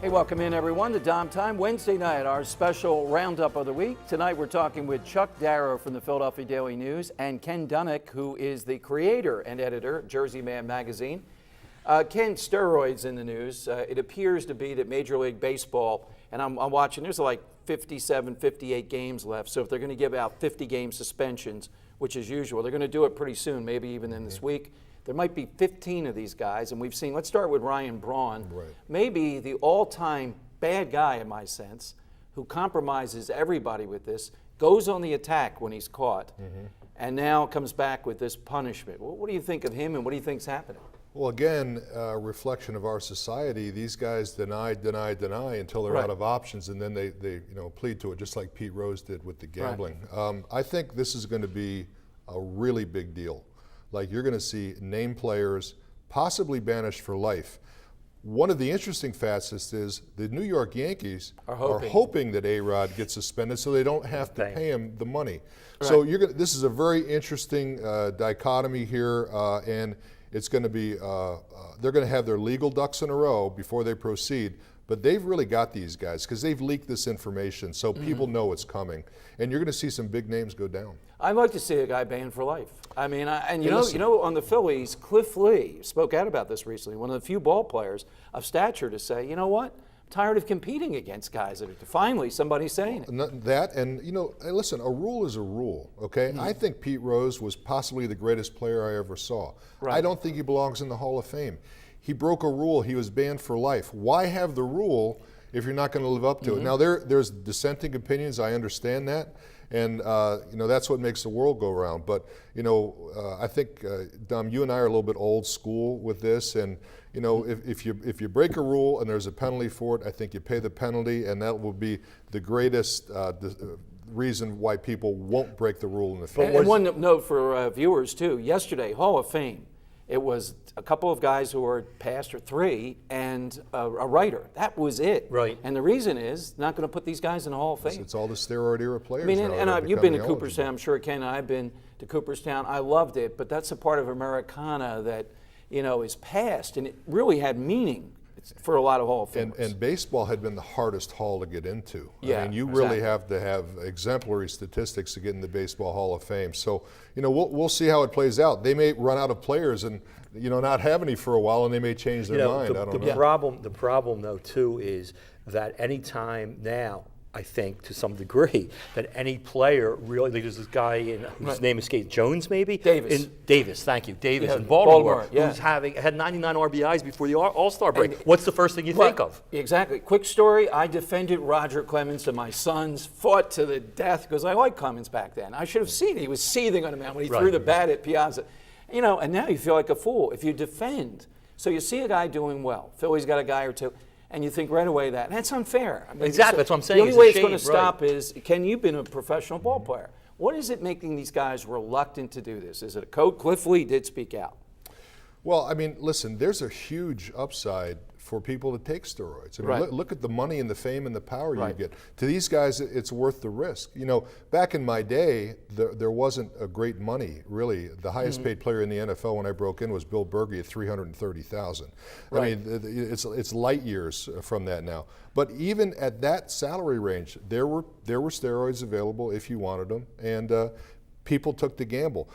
Hey, welcome in everyone to DomTime. Wednesday night, our special roundup of the week. Tonight we're talking with Chuck Darrow from the Philadelphia Daily News and Ken Dunnick, who is the creator and editor of Jersey Man magazine. Ken, steroids in the news. It appears to be that Major League Baseball, and I'm watching, there's like 57, 58 games left. So if they're going to give out 50-game suspensions, which is usual, they're going to do it pretty soon, maybe even in this week. There might be 15 of these guys, and we've seen, let's start with Ryan Braun, maybe the all-time bad guy in my sense, who compromises everybody with this, goes on the attack when he's caught, and now comes back with this punishment. What do you think of him, and what do you think's happening? Well, again, a reflection of our society. These guys deny until they're out of options, and then they plead to it, just like Pete Rose did with the gambling. I think this is going to be a really big deal. Like, you're going to see named players possibly banished for life. One of the interesting facets is the New York Yankees are hoping that A-Rod gets suspended so they don't have to pay him the money. So this is a very interesting dichotomy here, and it's going to be, they're going to have their legal ducks in a row before they proceed. But they've really got these guys because they've leaked this information, so people know it's coming. And you're going to see some big names go down. I'd like to see a guy banned for life. I mean, you know, on the Phillies, Cliff Lee spoke out about this recently. One of the few ball players of stature to say, you know what? I'm tired of competing against guys that are finally somebody's saying it. That, and you know, listen, a rule is a rule, okay? I think Pete Rose was possibly the greatest player I ever saw. I don't think he belongs in the Hall of Fame. He broke a rule. He was banned for life. Why have the rule if you're not going to live up to it? Now, there's dissenting opinions. I understand that. And, you know, that's what makes the world go round. But, you know, I think, Dom, you and I are a little bit old school with this. And, you know, if you break a rule and there's a penalty for it, I think you pay the penalty. And that will be the greatest reason why people won't break the rule in the field. And one note for viewers, too. Yesterday, Hall of Fame. It was a couple of guys who were past, or three, and a writer. That was it. Right. And the reason is not going to put these guys in the Hall of Fame. It's all the steroid era players. I mean, and you've been to Cooperstown. I'm sure Ken and I have been to Cooperstown. I loved it, but that's a part of Americana that, you know, is past, and it really had meaning for a lot of Hall of Famers. And baseball had been the hardest hall to get into. I mean, you really have to have exemplary statistics to get in the Baseball Hall of Fame. So, you know, we'll see how it plays out. They may run out of players and, you know, not have any for a while, and they may change their mind. I don't know. The problem, though, too, is that any time now, I think, to some degree, that any player really, like there's this guy whose name escapes, Jones maybe? Davis, thank you. Davis in Baltimore, who's had 99 RBIs before the All-Star break. What's the first thing you think of? Exactly. Quick story, I defended Roger Clemens to my sons, fought to the death because I liked Clemens back then. I should have seen it. He was seething on the mound when he threw the bat at Piazza. You know, and now you feel like a fool if you defend. So you see a guy doing well. Philly's got a guy or two. And you think right away that's unfair. I mean, exactly, that's what I'm saying. The only way it's going to stop is, Ken, you've been a professional ball player. What is it making these guys reluctant to do this? Is it a code? Cliff Lee did speak out. Well, I mean, listen, there's a huge upside for people to take steroids. I mean, look at the money and the fame and the power you get. To these guys, it's worth the risk. You know, back in my day, there wasn't a great money, really. The highest paid player in the NFL when I broke in was Bill Bergey at $330,000. I mean, it's light years from that now. But even at that salary range, there were steroids available if you wanted them, and people took the gamble.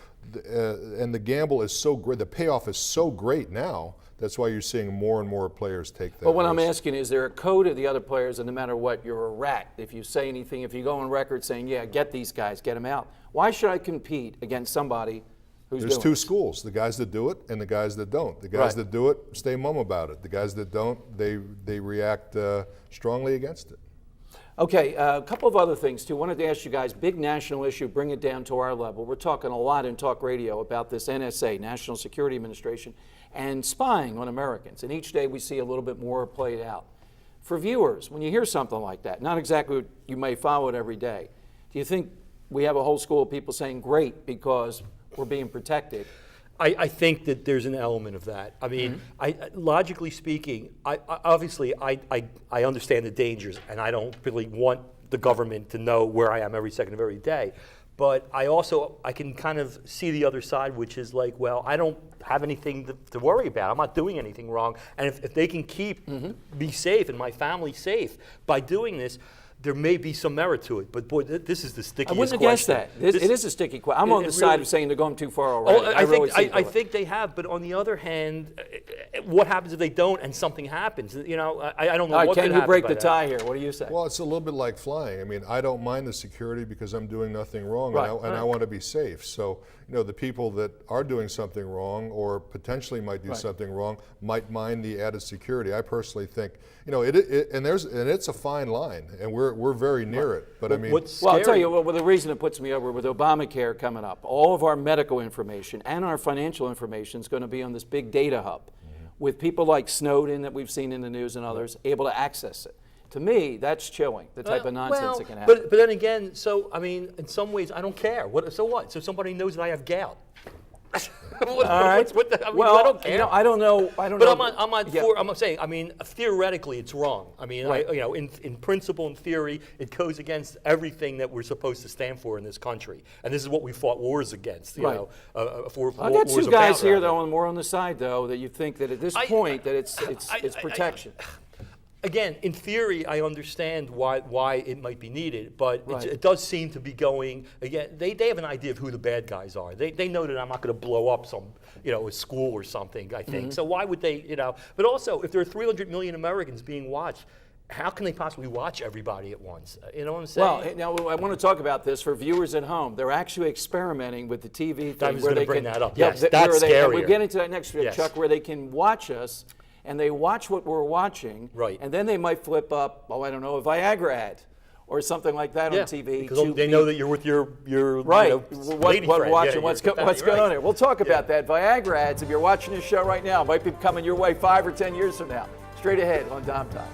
And the gamble is so great, the payoff is so great now. That's why you're seeing more and more players take that. But what I'm asking is there a code of the other players, and no matter what, you're a rat. If you say anything, if you go on record saying, yeah, get these guys, get them out. Why should I compete against somebody who's doing it? There's two schools, the guys that do it and the guys that don't. The guys that do it stay mum about it. The guys that don't, they react strongly against it. Okay, a couple of other things too. Wanted to ask you guys, big national issue, bring it down to our level. We're talking a lot in talk radio about this NSA, National Security Administration, and spying on Americans. And each day we see a little bit more played out. For viewers, when you hear something like that, not exactly what you may follow it every day, do you think we have a whole school of people saying, great, because we're being protected? I think that there's an element of that. I mean, logically speaking, obviously I understand the dangers, and I don't really want the government to know where I am every second of every day. But I can kind of see the other side, which is like, well, I don't have anything to worry about. I'm not doing anything wrong. And if they can keep me safe and my family safe by doing this, there may be some merit to it. But boy, this is the stickiest question. I wouldn't have guessed that. It is a sticky question. I'm on the side of saying they're going too far already. I think they have. But on the other hand, what happens if they don't and something happens? You know, I don't know what could happen. Can you break the tie here? What do you say? Well, it's a little bit like flying. I mean, I don't mind the security because I'm doing nothing wrong, and I want to be safe. So, you know, the people that are doing something wrong or potentially might do something wrong might mind the added security. I personally think, you know, and it's a fine line, and we're very near it. But I mean, well, I'll tell you, well, the reason it puts me over with Obamacare coming up, all of our medical information and our financial information is going to be on this big data hub, with people like Snowden that we've seen in the news and others able to access it. To me, that's chilling, the type of nonsense that can happen. But then again, so I mean, in some ways, I don't care. So what? So somebody knows that I have gout. All right. I don't care. You know, I don't know. I'm saying, I mean, theoretically, it's wrong. I mean, in principle and theory, it goes against everything that we're supposed to stand for in this country, and this is what we fought wars against. You know, I got two guys here, though, more on the side, though, that you think that at this point that it's protection. Again, in theory, I understand why it might be needed, but it does seem to be going, again, they have an idea of who the bad guys are. They know that I'm not going to blow up some, a school or something, I think. So why would they, but also, if there are 300 million Americans being watched, how can they possibly watch everybody at once? You know what I'm saying? Well, now I want to talk about this for viewers at home. They're actually experimenting with the TV thing. I was going to bring that up. Yeah, yes, that's scary. We're getting to that next week, Chuck, where they can watch us, and they watch what we're watching, and then they might flip up, a Viagra ad or something like that on TV. Because they know that you're with your lady friend. Watching what's going on here. We'll talk about that. Viagra ads, if you're watching this show right now, might be coming your way 5 or 10 years from now. Straight ahead on DomTime.